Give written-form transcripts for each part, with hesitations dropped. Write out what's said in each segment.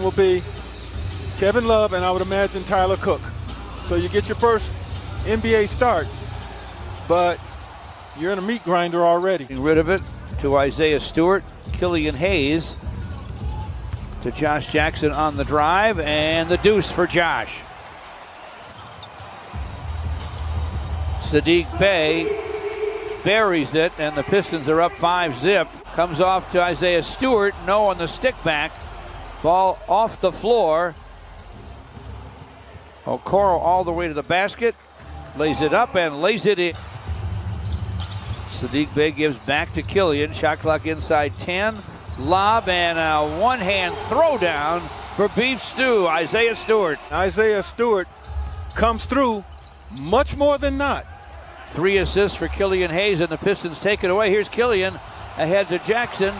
will be Kevin Love and I would imagine Tyler Cook. So you get your first NBA start, but you're in a meat grinder already. Getting rid of it to Isaiah Stewart, Killian Hayes to Josh Jackson on the drive, and the deuce for Josh. Saddiq Bey buries it, and the Pistons are up 5-zip. Comes off to Isaiah Stewart, no on the stick back. Ball off the floor. Okoro all the way to the basket, lays it up and lays it in. Saddiq Bey gives back to Killian. Shot clock inside 10. Lob and a one-hand throwdown for Beef Stew, Isaiah Stewart. Isaiah Stewart comes through much more than not. 3 assists for Killian Hayes, and the Pistons take it away. Here's Killian ahead to Jackson,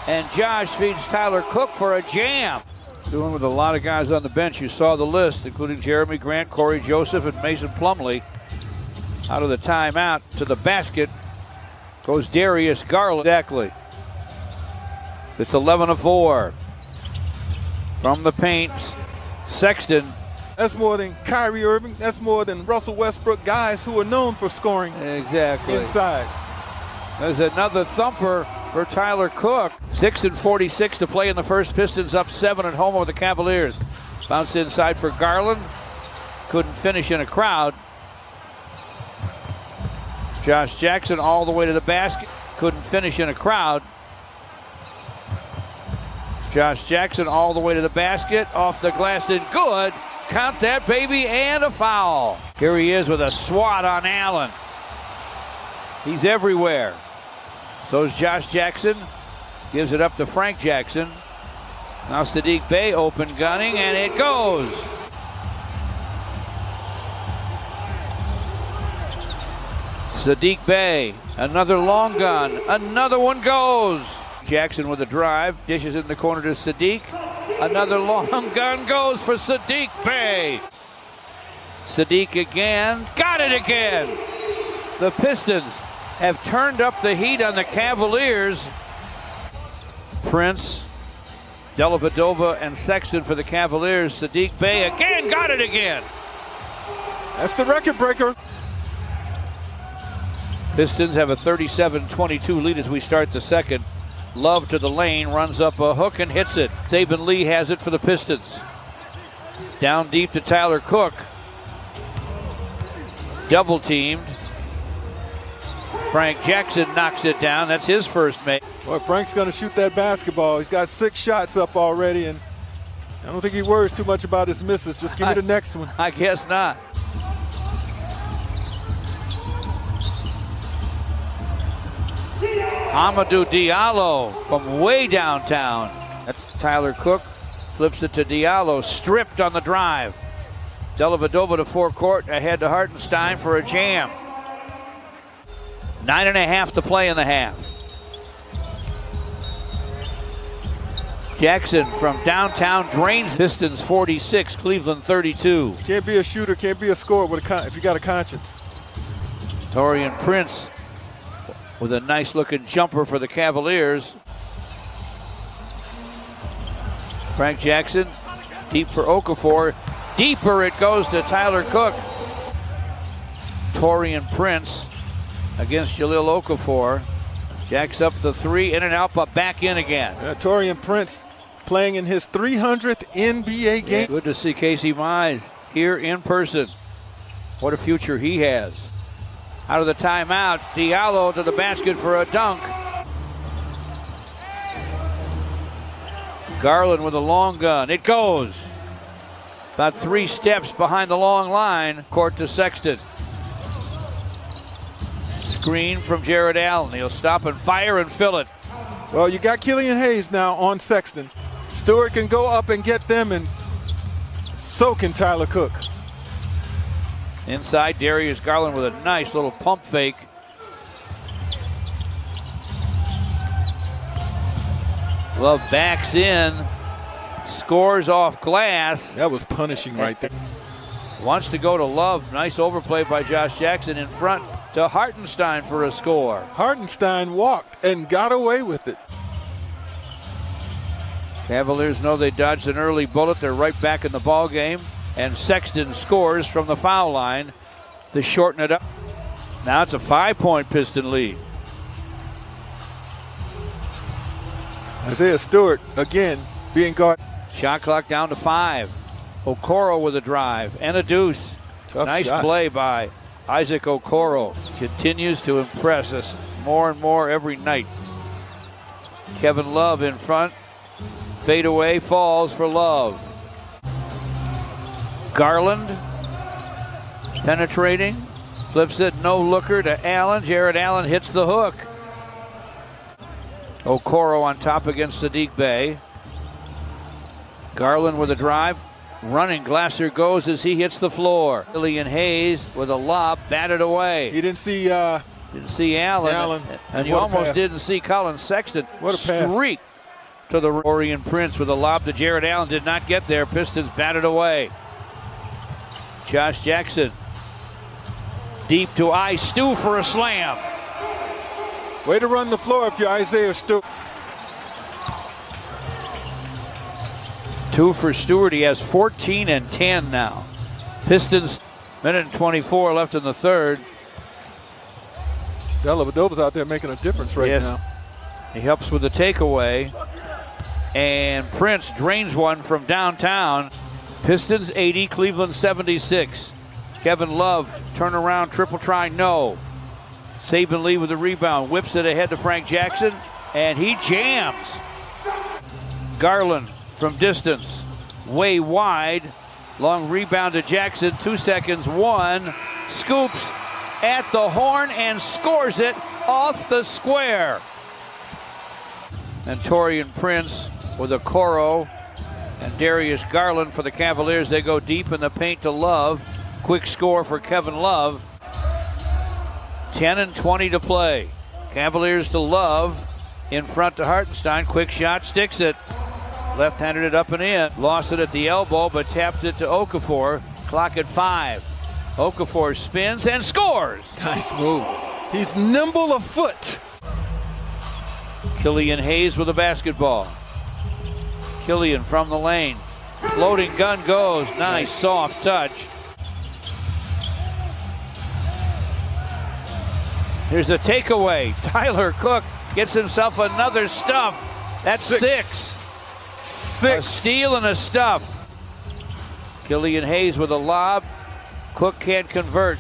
and Josh feeds Tyler Cook for a jam. Doing with a lot of guys on the bench. You saw the list, including Jeremy Grant, Corey Joseph, and Mason Plumlee. Out of the timeout to the basket goes Darius Garland. Exactly. It's 11-4. From the paint, Sexton. That's more than Kyrie Irving. That's more than Russell Westbrook, guys who are known for scoring exactly inside. There's another thumper for Tyler Cook. 6:46 to play in the first. Pistons up 7 at home over the Cavaliers. Bounce inside for Garland. Couldn't finish in a crowd. Josh Jackson all the way to the basket. Couldn't finish in a crowd. Josh Jackson all the way to the basket. Off the glass and good. Count that baby, and a foul. Here he is with a swat on Allen. He's everywhere. So is Josh Jackson. Gives it up to Frank Jackson. Now Saddiq Bey open gunning, and it goes. Saddiq Bey, another long gun. Another one goes. Jackson with a drive. Dishes in the corner to Saddiq. Another long gun goes for Saddiq Bey. Saddiq again. Got it again. The Pistons have turned up the heat on the Cavaliers. Prince, Dellavedova, and Sexton for the Cavaliers. Saddiq Bey again. Got it again. That's the record breaker. Pistons have a 37-22 lead as we start the second. Love to the lane, runs up a hook and hits it. Saban Lee has it for the Pistons. Down deep to Tyler Cook. Double teamed. Frank Jackson knocks it down. That's his first make. Boy, Frank's going to shoot that basketball. He's got 6 shots up already, and I don't think he worries too much about his misses. Just give me the next one. I guess not. Amadou Diallo from way downtown. That's Tyler Cook. Flips it to Diallo. Stripped on the drive. Dellavedova to forecourt. Ahead to Hartenstein for a jam. 9.5 to play in the half. Jackson from downtown drains. Pistons 46, Cleveland 32. Can't be a shooter, can't be a scorer if you got a conscience. Taurean Prince with a nice looking jumper for the Cavaliers. Frank Jackson, deep for Okafor. Deeper it goes to Tyler Cook. Taurean Prince against Jahlil Okafor. Jacks up the 3, in and out, but back in again. Taurean Prince playing in his 300th NBA game. Yeah, good to see Casey Mize here in person. What a future he has. Out of the timeout, Diallo to the basket for a dunk. Garland with a long gun. It goes. About 3 steps behind the long line. Court to Sexton. Screen from Jared Allen. He'll stop and fire and fill it. Well, you got Killian Hayes now on Sexton. Stewart can go up and get them, and so can Tyler Cook. Inside, Darius Garland with a nice little pump fake. Love backs in, scores off glass. That was punishing right there. Wants to go to Love. Nice overplay by Josh Jackson in front to Hartenstein for a score. Hartenstein walked and got away with it. Cavaliers know they dodged an early bullet. They're right back in the ball game. And Sexton scores from the foul line to shorten it up. Now it's a 5-point Piston lead. Isaiah Stewart, again, being guarded. Shot clock down to 5. Okoro with a drive and a deuce. Tough nice shot. play by Isaac Okoro. Continues to impress us more and more every night. Kevin Love in front. Fade away, falls for Love. Garland penetrating. Flips it, no looker to Allen. Jared Allen hits the hook. Okoro on top against Sadiq Bey. Garland with a drive. Running, Glasser goes as he hits the floor. Killian Hayes with a lob, batted away. He didn't see Allen. And you almost didn't see Colin Sexton. What a pass. Streak to the Orion Prince with a lob to Jared Allen. Did not get there. Pistons batted away. Josh Jackson. Deep to Stu for a slam. Way to run the floor if you're Isaiah Stewart. 2 for Stewart. He has 14 and 10 now. Pistons, minute and 24 left in the third. Dellavedova's out there making a difference right now. He helps with the takeaway. And Prince drains one from downtown. Pistons 80, Cleveland 76. Kevin Love, turnaround, triple try, no. Saban Lee with the rebound, whips it ahead to Frank Jackson, and he jams. Garland from distance, way wide. Long rebound to Jackson, 2 seconds, 1. Scoops at the horn and scores it off the square. And Torian Prince with Okoro and Darius Garland for the Cavaliers. They go deep in the paint to Love. Quick score for Kevin Love. 10 and 20 to play. Cavaliers to Love. In front to Hartenstein. Quick shot, sticks it. Left-handed it up and in. Lost it at the elbow, but tapped it to Okafor. Clock at 5. Okafor spins and scores. Nice move. He's nimble of foot. Killian Hayes with the basketball. Killian from the lane. Floating gun goes. Nice soft touch. Here's a takeaway. Tyler Cook gets himself another stuff. That's 6. A steal and a stuff. Killian Hayes with a lob. Cook can't convert.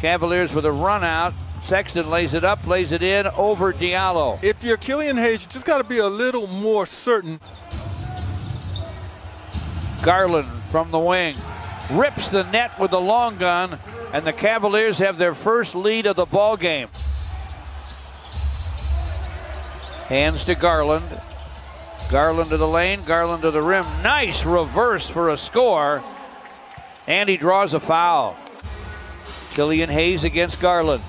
Cavaliers with a run out. Sexton lays it up, lays it in over Diallo. If you're Killian Hayes, you just got to be a little more certain. Garland from the wing. Rips the net with the long gun, and the Cavaliers have their first lead of the ball game. Hands to Garland. Garland to the lane, Garland to the rim. Nice reverse for a score. And he draws a foul. Killian Hayes against Garland.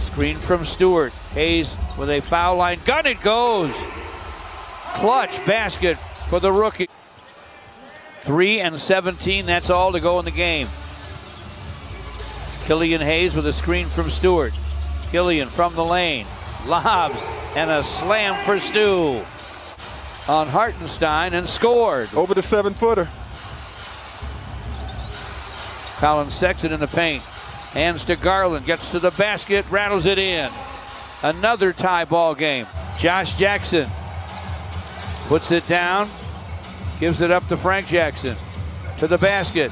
Screen from Stewart. Hayes with a foul line. Gun it goes. Clutch basket for the rookie. 3 and 17, that's all to go in the game. Killian Hayes with a screen from Stewart. Killian from the lane. Lobs and a slam for Stu on Hartenstein and scored. Over the 7-footer. Colin Sexton in the paint. Hands to Garland, gets to the basket, rattles it in. Another tie ball game. Josh Jackson puts it down, gives it up to Frank Jackson. To the basket,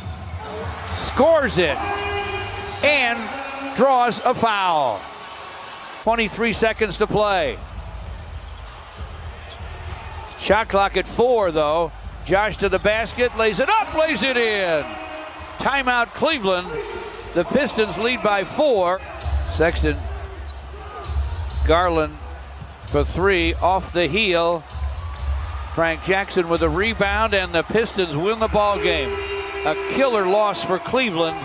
scores it, and draws a foul. 23 seconds to play. Shot clock at 4, though. Josh to the basket, lays it up, lays it in. Timeout Cleveland. The Pistons lead by 4. Sexton. Garland for 3 off the heel. Frank Jackson with a rebound, and the Pistons win the ball game. A killer loss for Cleveland.